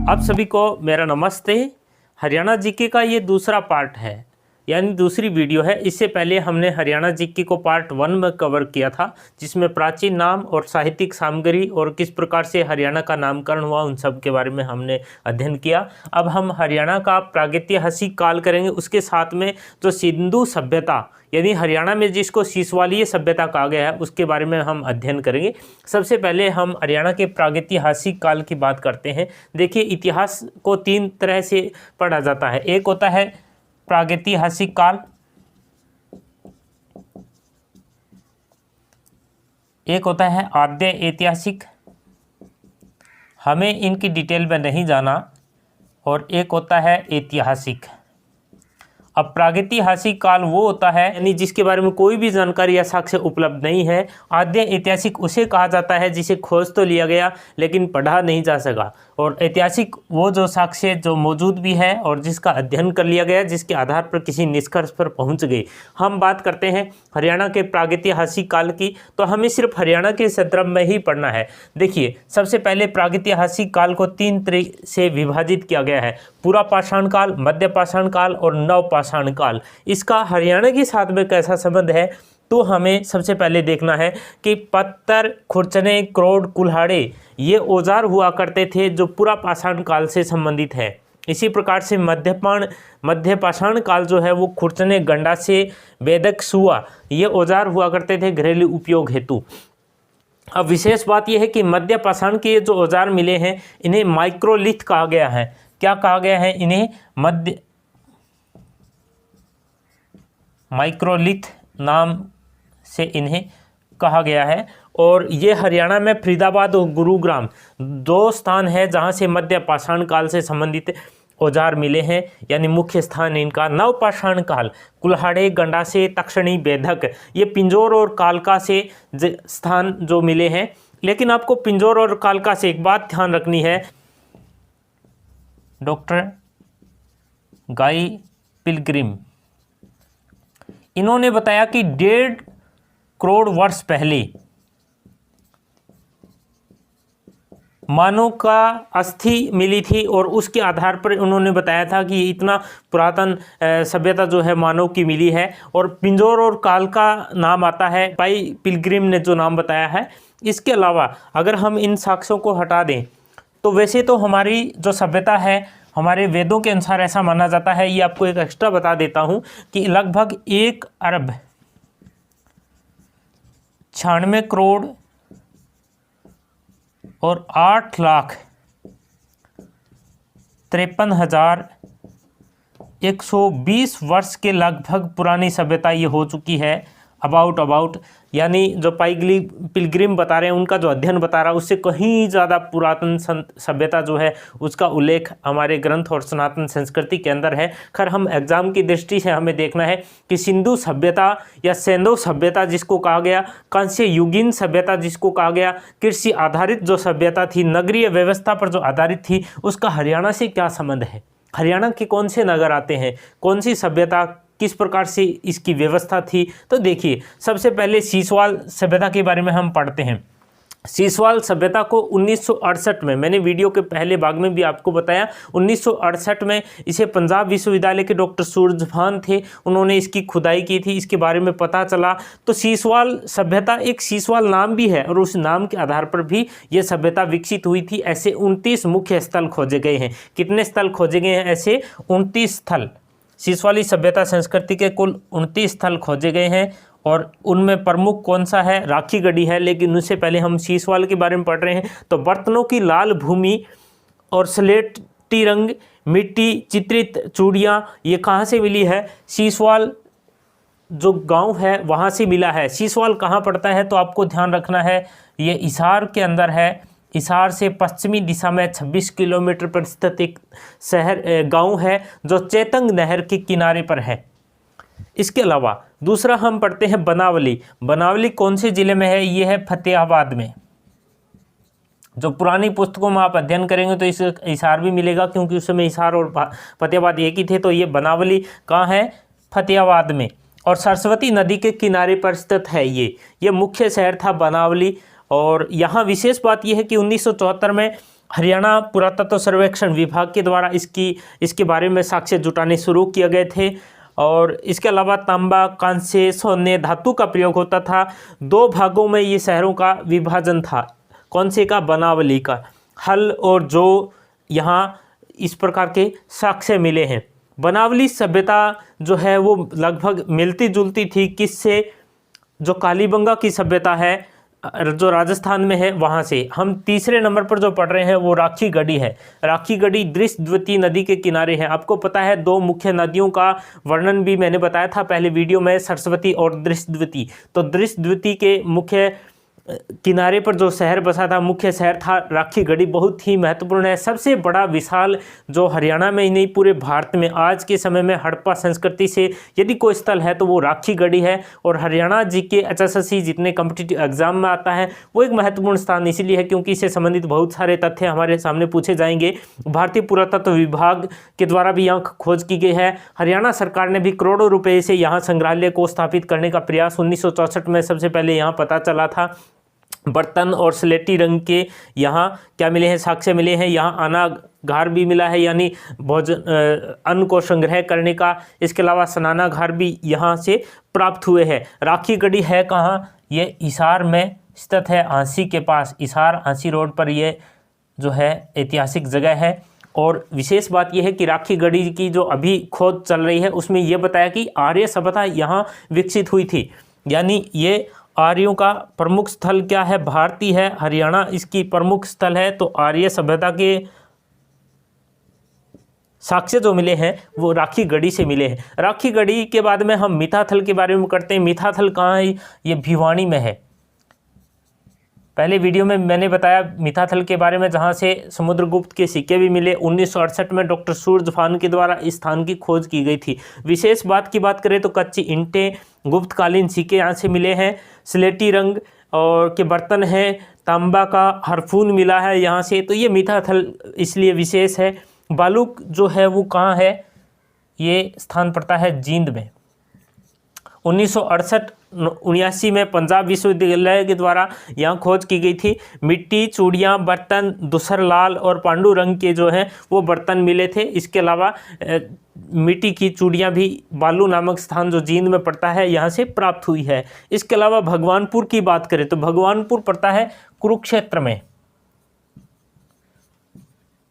आप सभी को मेरा नमस्ते। हरियाणा जीके का ये दूसरा पार्ट है, यानी दूसरी वीडियो है। इससे पहले हमने हरियाणा जीके को पार्ट 1 में कवर किया था, जिसमें प्राचीन नाम और साहित्यिक सामग्री और किस प्रकार से हरियाणा का नामकरण हुआ उन सब के बारे में हमने अध्ययन किया। अब हम हरियाणा का प्रागैतिहासिक काल करेंगे, उसके साथ में जो सिंधु सभ्यता यानी हरियाणा में जिसको सीसवालीय सभ्यता कहा गया है उसके बारे में हम अध्ययन करेंगे। सबसे पहले हम हरियाणा के प्रागैतिहासिक काल की बात करते हैं। देखिए, इतिहास को 3 तरह से पढ़ा जाता है। एक होता है प्रागैतिहासिक काल, एक होता है आद्य ऐतिहासिक, हमें इनकी डिटेल में नहीं जाना, और एक होता है ऐतिहासिक। अब प्रागैतिहासिक काल वो होता है यानी जिसके बारे में कोई भी जानकारी या साक्ष्य उपलब्ध नहीं है। आद्य ऐतिहासिक उसे कहा जाता है जिसे खोज तो लिया गया लेकिन पढ़ा नहीं जा सका, और ऐतिहासिक वो जो साक्ष्य जो मौजूद भी है और जिसका अध्ययन कर लिया गया, जिसके आधार पर किसी निष्कर्ष पर पहुंच गए। हम बात करते हैं हरियाणा के प्रागैतिहासिक काल की, तो हमें सिर्फ हरियाणा के संदर्भ में ही पढ़ना है। देखिए, सबसे पहले प्रागैतिहासिक काल को 3 तरह से विभाजित किया गया है: पूरा पाषाण काल, मध्य पाषाण काल और नव पाषाण काल। इसका हरियाणा के साथ में कैसा संबंध है, तो हमें सबसे पहले देखना है कि पत्थर, खुरचने, क्रोड, कुल्हाड़े ये औजार हुआ करते थे जो पूरा पाषाण काल से संबंधित है। इसी प्रकार से मध्य पाषाण काल जो है वो खुरचने, गंडासे, बेदक, सुआ ये औजार हुआ करते थे घरेलू उपयोग हेतु। अब विशेष बात यह है कि मध्य पाषाण के जो औजार मिले हैं इन्हें माइक्रोलिथ कहा गया है। क्या कहा गया है? इन्हें माइक्रोलिथ नाम से इन्हें कहा गया है। और ये हरियाणा में फरीदाबाद और गुरुग्राम 2 स्थान है जहाँ से मध्य पाषाण काल से संबंधित औजार मिले हैं, यानी मुख्य स्थान इनका। नव पाषाण काल, कुल्हाड़े, गंडासे, तक्षणी, बेधक ये पिंजौर और कालका से स्थान जो मिले हैं। लेकिन आपको पिंजौर और कालका से एक बात ध्यान रखनी है, डॉक्टर गाई पिलग्रिम इन्होंने बताया कि 1.5 करोड़ वर्ष पहले मानव का अस्थि मिली थी, और उसके आधार पर उन्होंने बताया था कि इतना पुरातन सभ्यता जो है मानव की मिली है। और पिंजौर और काल का नाम आता है, गाई पिलग्रिम ने जो नाम बताया है। इसके अलावा अगर हम इन साक्ष्यों को हटा दें तो वैसे तो हमारी जो सभ्यता है हमारे वेदों के अनुसार ऐसा माना जाता है, ये आपको एक एक्स्ट्रा बता देता हूँ कि लगभग 1 अरब 96 करोड़ और 8,53,120 वर्ष के लगभग पुरानी सभ्यता ये हो चुकी है। अबाउट यानी जो पिलग्रिम बता रहे हैं, उनका जो अध्ययन बता रहा है उससे कहीं ज़्यादा पुरातन सभ्यता जो है उसका उल्लेख हमारे ग्रंथ और सनातन संस्कृति के अंदर है। खैर, हम एग्जाम की दृष्टि से हमें देखना है कि सिंधु सभ्यता या सैंधव सभ्यता जिसको कहा गया, कांस्य युगीन सभ्यता जिसको कहा गया, कृषि आधारित जो सभ्यता थी, नगरीय व्यवस्था पर जो आधारित थी, उसका हरियाणा से क्या संबंध है। हरियाणा के कौन से नगर आते हैं, कौन सी सभ्यता, किस प्रकार से इसकी व्यवस्था थी। तो देखिए, सबसे पहले सीसवाल सभ्यता के बारे में हम पढ़ते हैं। सीसवाल सभ्यता को 1968 में, मैंने वीडियो के पहले भाग में भी आपको बताया, 1968 में इसे पंजाब विश्वविद्यालय के डॉक्टर सूरजभान थे, उन्होंने इसकी खुदाई की थी, इसके बारे में पता चला। तो सीसवाल सभ्यता एक सीसवाल नाम भी है और उस नाम के आधार पर भी ये सभ्यता विकसित हुई थी। ऐसे 29 मुख्य स्थल खोजे गए हैं। कितने स्थल खोजे गए हैं? ऐसे 29 स्थल। सीसवाली सभ्यता संस्कृति के कुल 29 स्थल खोजे गए हैं, और उनमें प्रमुख कौन सा है? राखीगढ़ी है। लेकिन उससे पहले हम सीसवाल के बारे में पढ़ रहे हैं। तो बर्तनों की लाल भूमि और स्लेटी रंग मिट्टी चित्रित चूड़ियाँ ये कहाँ से मिली है? सीसवाल जो गांव है वहाँ से मिला है। सीसवाल कहाँ पड़ता है? तो आपको ध्यान रखना है, ये हिसार के अंदर है। हिसार से पश्चिमी दिशा में 26 किलोमीटर पर स्थित एक गांव है जो चेतंग नहर के किनारे पर है। इसके अलावा दूसरा हम पढ़ते हैं बनावली। बनावली कौन से जिले में है? ये है फतेहाबाद में। जो पुरानी पुस्तकों में आप अध्ययन करेंगे तो इस हिसार भी मिलेगा, क्योंकि उस समय हिसार और फतेहाबाद एक ही थे। तो ये बनावली कहाँ है? फतेहाबाद में। और सरस्वती नदी के किनारे पर स्थित है ये मुख्य शहर था बनावली। और यहाँ विशेष बात यह है कि 1974 में हरियाणा पुरातत्व सर्वेक्षण विभाग के द्वारा इसके बारे में साक्ष्य जुटाने शुरू किए गए थे। और इसके अलावा तांबा, कांस्य, सोने, धातु का प्रयोग होता था। 2 भागों में ये शहरों का विभाजन था। कौन से का? बनावली का। हल और जो यहाँ इस प्रकार के साक्ष्य मिले हैं। बनावली सभ्यता जो है वो लगभग मिलती जुलती थी किससे? जो कालीबंगा की सभ्यता है जो राजस्थान में है वहाँ से। हम तीसरे नंबर पर जो पढ़ रहे हैं वो राखी गढ़ी है। राखी गढ़ी दृश्यद्वती नदी के किनारे है। आपको पता है 2 मुख्य नदियों का वर्णन भी मैंने बताया था पहले वीडियो में, सरस्वती और दृश्यद्वती। तो दृश्यद्वती के मुख्य किनारे पर जो शहर बसा था, मुख्य शहर था राखी गढ़ी, बहुत ही महत्वपूर्ण है। सबसे बड़ा विशाल जो हरियाणा में ही नहीं पूरे भारत में आज के समय में हड़प्पा संस्कृति से यदि कोई स्थल है तो वो राखी गढ़ी है। और हरियाणा जीके HSSC जितने कॉम्पिटिटिव एग्जाम में आता है वो एक महत्वपूर्ण स्थान इसीलिए है क्योंकि इससे संबंधित बहुत सारे तथ्य हमारे सामने पूछे जाएंगे। भारतीय पुरातत्व विभाग के द्वारा भी यहाँ खोज की गई है। हरियाणा सरकार ने भी करोड़ों रुपये से यहाँ संग्रहालय को स्थापित करने का प्रयास 1964 में सबसे पहले यहाँ पता चला था। बर्तन और स्लेटी रंग के यहाँ क्या मिले हैं? साक्ष्य मिले हैं। यहाँ अनागार भी मिला है, यानी भोजन अन्न को संग्रह करने का। इसके अलावा स्नानागार भी यहाँ से प्राप्त हुए हैं। राखी गढ़ी है कहाँ? ये हिसार में स्थित है, आंसी के पास। हिसार आंसी रोड पर ये जो है ऐतिहासिक जगह है। और विशेष बात यह है कि राखी गढ़ी की जो अभी खोज चल रही है उसमें यह बताया कि आर्य सभ्यता यहाँ विकसित हुई थी। यानी ये आर्यों का प्रमुख स्थल क्या है? भारतीय है, हरियाणा इसकी प्रमुख स्थल है। तो आर्य सभ्यता के साक्ष्य जो मिले हैं वो राखी गढ़ी से मिले हैं। राखी गढ़ी के बाद में हम मिताथल के बारे में करते हैं। मिताथल कहाँ है? ये भिवानी में है। पहले वीडियो में मैंने बताया मिताथल के बारे में जहाँ से समुद्रगुप्त के सिक्के भी मिले। 1968 में डॉक्टर सूरजभान के द्वारा इस स्थान की खोज की गई थी। विशेष बात की बात करें तो कच्ची ईंटें, गुप्तकालीन सिक्के यहाँ से मिले हैं। स्लेटी रंग और के बर्तन हैं। तांबा का हरफून मिला है यहाँ से। तो ये मिताथल इसलिए विशेष है। बालूक जो है वो कहाँ है? ये स्थान पड़ता है जींद में। 1968-79 में पंजाब विश्वविद्यालय के द्वारा यहाँ खोज की गई थी। मिट्टी, चूड़ियाँ, बर्तन धूसर लाल और पांडु रंग के जो हैं वो बर्तन मिले थे। इसके अलावा मिट्टी की चूड़ियाँ भी बालू नामक स्थान जो जींद में पड़ता है यहाँ से प्राप्त हुई है। इसके अलावा भगवानपुर की बात करें तो भगवानपुर पड़ता है कुरुक्षेत्र में।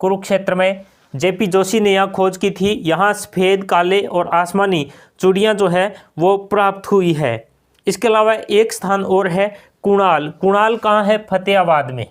कुरुक्षेत्र में JP जोशी ने यहाँ खोज की थी। यहाँ सफ़ेद, काले और आसमानी चूड़ियाँ जो है वो प्राप्त हुई है। इसके अलावा एक स्थान और है कुणाल। कुणाल कहाँ है? फतेहाबाद में।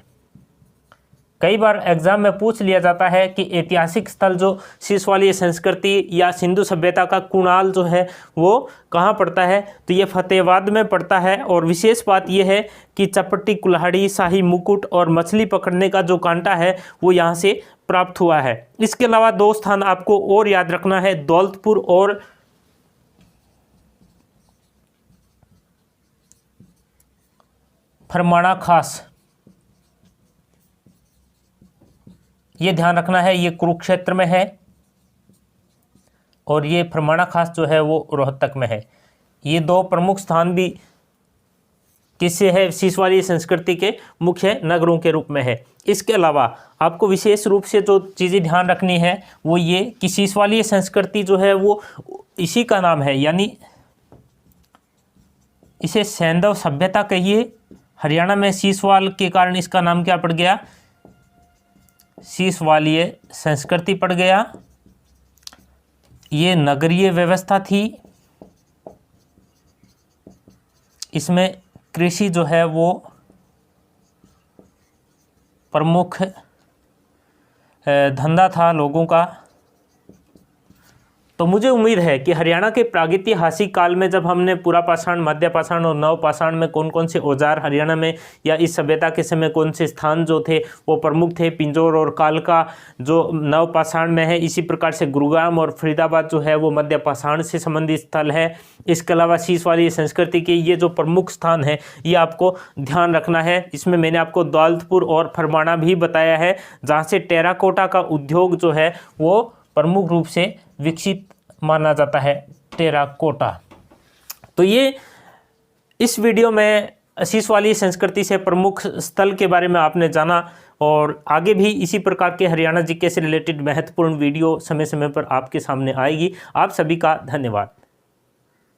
कई बार एग्जाम में पूछ लिया जाता है कि ऐतिहासिक स्थल जो शिशवालीय संस्कृति या सिंधु सभ्यता का कुणाल जो है वो कहाँ पड़ता है? तो ये फतेहाबाद में पड़ता है। और विशेष बात यह है कि चपटी, कुल्हाड़ी, शाही मुकुट और मछली पकड़ने का जो कांटा है वो यहाँ से प्राप्त हुआ है। इसके अलावा 2 स्थान आपको और याद रखना है, दौलतपुर और फरमाना खास। ये ध्यान रखना है, ये कुरुक्षेत्र में है और ये फरमाना खास जो है वो रोहतक में है। ये 2 प्रमुख स्थान भी किससे है? शिशवालीय संस्कृति के मुख्य नगरों के रूप में है। इसके अलावा आपको विशेष रूप से जो चीज़ें ध्यान रखनी है वो ये कि शिशवालीय संस्कृति जो है वो इसी का नाम है, यानी इसे सैंधव सभ्यता कहिए। हरियाणा में शीशवाल के कारण इसका नाम क्या पड़ गया? शिशवालीय संस्कृति पड़ गया। ये नगरीय व्यवस्था थी। इसमें कृषि जो है वो प्रमुख धंधा था लोगों का। तो मुझे उम्मीद है कि हरियाणा के प्रागैतिहासिक काल में जब हमने पुरा पाषाण, मध्य पाषाण और नव पाषाण में कौन कौन से औजार हरियाणा में या इस सभ्यता के समय कौन से स्थान जो थे वो प्रमुख थे, पिंजौर और कालका जो नव पाषाण में है, इसी प्रकार से गुरुग्राम और फरीदाबाद जो है वो मध्य पाषाण से संबंधित स्थल है। इसके अलावा शिशवालीय संस्कृति के ये जो प्रमुख स्थान है ये आपको ध्यान रखना है। इसमें मैंने आपको दौलतपुर और फरमाना भी बताया है जहाँ से टेराकोटा का उद्योग जो है वो प्रमुख रूप से विकसित माना जाता है, टेराकोटा। तो ये इस वीडियो में शिशवालीय संस्कृति से प्रमुख स्थल के बारे में आपने जाना। और आगे भी इसी प्रकार के हरियाणा जीके से रिलेटेड महत्वपूर्ण वीडियो समय समय पर आपके सामने आएगी। आप सभी का धन्यवाद।